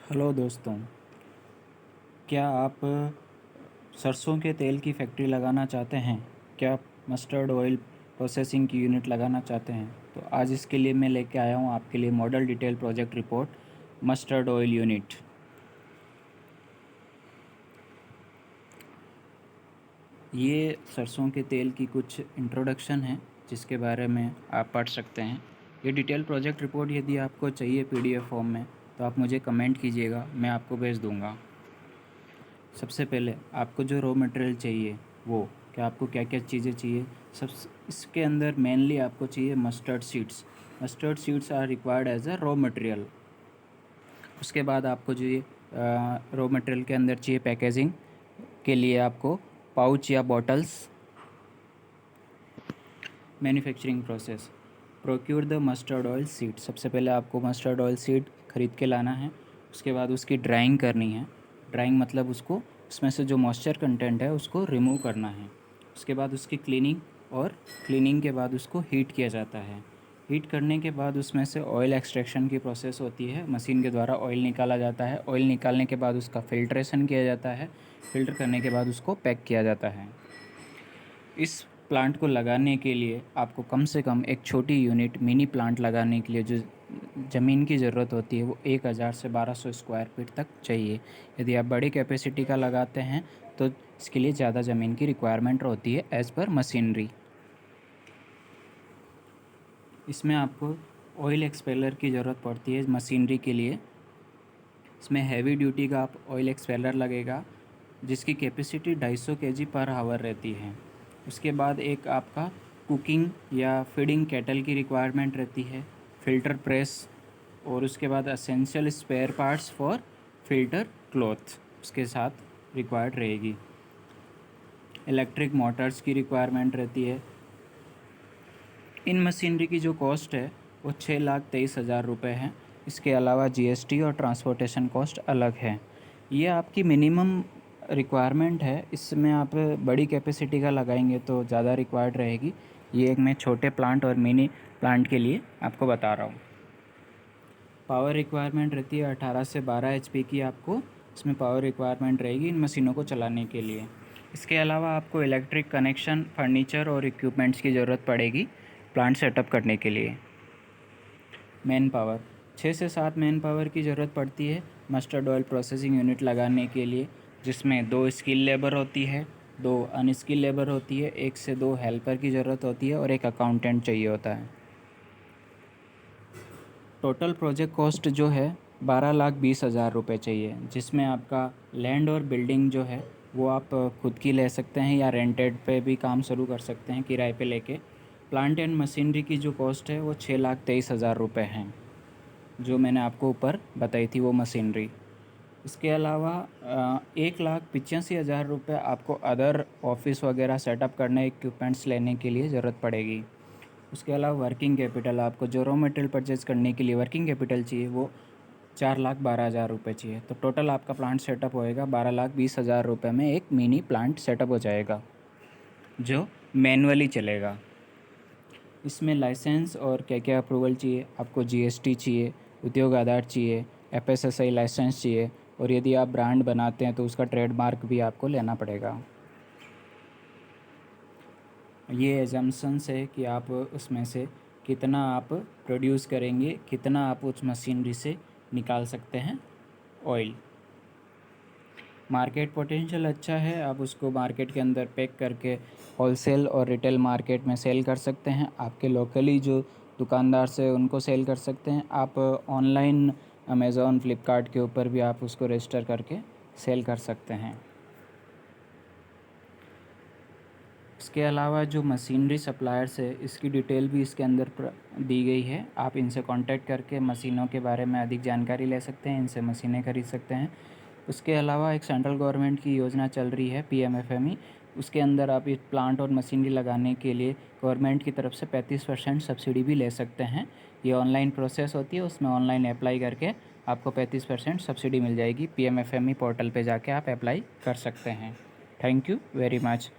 Hello दोस्तों, क्या आप सरसों के तेल की फैक्ट्री लगाना चाहते हैं? क्या आप मस्टर्ड ऑयल प्रोसेसिंग की यूनिट लगाना चाहते हैं? तो आज इसके लिए मैं लेके आया हूँ आपके लिए model detail project report mustard oil unit. ये सरसों के तेल की कुछ इंट्रोडक्शन है जिसके बारे में आप पढ़ सकते हैं। ये डिटेल प्रोजेक्ट रिपोर्ट यदि आपको चाहिए पीडीएफ फॉर्म में तो आप मुझे कमेंट कीजिएगा, मैं आपको भेज दूँगा। सबसे पहले आपको जो रॉ मटेरियल चाहिए वो आपको क्या क्या चीज़ें चाहिए। सब इसके अंदर मेनली आपको चाहिए mustard seeds. Mustard seeds are required as a raw material. उसके बाद आपको जो ये रॉ मटेरियल के अंदर चाहिए पैकेजिंग के लिए आपको पाउच या bottles. Manufacturing process, procure the mustard oil seed. सबसे पहले आपको मस्टर्ड ऑयल सीड ख़रीद के लाना है। उसके बाद उसकी ड्राइंग करनी है। ड्राइंग मतलब उसको उसमें से जो मॉइस्चर कंटेंट है उसको रिमूव करना है। उसके बाद उसकी क्लीनिंग, और क्लीनिंग के बाद उसको हीट किया जाता है। हीट करने के बाद उसमें से ऑयल एक्सट्रैक्शन की प्रोसेस होती है। मशीन के द्वारा ऑयल निकाला जाता है। ऑयल निकालने के बाद उसका फ़िल्ट्रेशन किया जाता है। फ़िल्टर करने के बाद उसको पैक किया जाता है। इस प्लांट को लगाने के लिए आपको कम से कम एक छोटी यूनिट मिनी प्लांट लगाने के लिए जो ज़मीन की ज़रूरत होती है वो 1000 से 1200 स्क्वायर फीट तक चाहिए। यदि आप बड़ी कैपेसिटी का लगाते हैं तो इसके लिए ज़्यादा ज़मीन की रिक्वायरमेंट होती है एज़ पर मशीनरी। इसमें आपको ऑयल एक्सपेलर की ज़रूरत पड़ती है मशीनरी के लिए। इसमें हैवी ड्यूटी का आप ऑयल एक्सपेलर लगेगा जिसकी कैपेसिटी 250 केजी पर आवर रहती है। उसके बाद एक आपका कुकिंग या फीडिंग केटल की रिक्वायरमेंट रहती है, फ़िल्टर प्रेस, और उसके बाद essential spare parts for filter cloth उसके साथ रिक्वायर्ड रहेगी। इलेक्ट्रिक मोटर्स की रिक्वायरमेंट रहती है। इन मशीनरी की जो कॉस्ट है वो 6,23,000 रुपये है। इसके अलावा जीएसटी और ट्रांसपोर्टेशन कॉस्ट अलग है। ये आपकी मिनिमम रिक्वायरमेंट है। इसमें आप बड़ी कैपेसिटी का लगाएंगे तो ज़्यादा रिक्वायर्ड रहेगी। ये एक मैं छोटे प्लांट और मिनी प्लांट के लिए आपको बता रहा हूँ। पावर रिक्वायरमेंट रहती है 18 से 12 एचपी की। आपको इसमें पावर रिक्वायरमेंट रहेगी इन मशीनों को चलाने के लिए। इसके अलावा आपको इलेक्ट्रिक कनेक्शन, फर्नीचर और इक्विपमेंट्स की ज़रूरत पड़ेगी प्लांट सेटअप करने के लिए। मैन पावर, 6 से 7 मैन पावर की ज़रूरत पड़ती है मस्टर्ड ऑयल प्रोसेसिंग यूनिट लगाने के लिए, जिसमें 2 स्किल लेबर होती है, 2 अनस्किल लेबर होती है, 1 से 2 हेल्पर की ज़रूरत होती है और एक अकाउंटेंट चाहिए होता है। टोटल प्रोजेक्ट कॉस्ट जो है 12,20,000 रुपये चाहिए, जिसमें आपका लैंड और बिल्डिंग जो है वो आप खुद की ले सकते हैं या रेंटेड पे भी काम शुरू कर सकते हैं किराए पे लेके। प्लांट एंड मशीनरी की जो कॉस्ट है वो 6,23,000 रुपये हैं, जो मैंने आपको ऊपर बताई थी वो मशीनरी। इसके अलावा 1,85,000 रुपये आपको अदर ऑफिस वगैरह सेटअप करने, इक्विपमेंट्स लेने के लिए ज़रूरत पड़ेगी। उसके अलावा वर्किंग कैपिटल, आपको जो रॉ मटेरियल परचेज करने के लिए वर्किंग कैपिटल चाहिए वो 4,12,000 रुपये चाहिए। तो टोटल आपका प्लांट सेटअप होएगा 12,20,000 रुपये में। एक मिनी प्लांट सेटअप हो जाएगा जो मैनुअली चलेगा। इसमें लाइसेंस और क्या क्या अप्रूवल चाहिए, आपको जीएसटी चाहिए, उद्योग आधार चाहिए, एफएसएसआई लाइसेंस चाहिए, और यदि आप ब्रांड बनाते हैं तो उसका ट्रेडमार्क भी आपको लेना पड़ेगा। ये एजम्पशंस है कि आप उसमें से कितना आप प्रोड्यूस करेंगे, कितना आप उस मशीनरी से निकाल सकते हैं ऑयल। मार्केट पोटेंशियल अच्छा है, आप उसको मार्केट के अंदर पैक करके होलसेल और रिटेल मार्केट में सेल कर सकते हैं। आपके लोकली जो दुकानदार से उनको सेल कर सकते हैं। आप ऑनलाइन अमेज़ॉन, फ्लिपकार्ट के ऊपर भी आप उसको रजिस्टर करके सेल कर सकते हैं। इसके अलावा जो मशीनरी सप्लायर्स है इसकी डिटेल भी इसके अंदर दी गई है। आप इनसे कांटेक्ट करके मशीनों के बारे में अधिक जानकारी ले सकते हैं, इनसे मशीनें खरीद सकते हैं। उसके अलावा एक सेंट्रल गवर्नमेंट की योजना चल रही है पीएमएफएमई, उसके अंदर आप इस प्लांट और मशीनरी लगाने के लिए गवर्नमेंट की तरफ से 35% सब्सिडी भी ले सकते हैं। ये ऑनलाइन प्रोसेस होती है, उसमें ऑनलाइन अप्लाई करके आपको 35% सब्सिडी मिल जाएगी। पीएमएफएमई पोर्टल पे जाके आप अप्लाई कर सकते हैं। Thank you very much.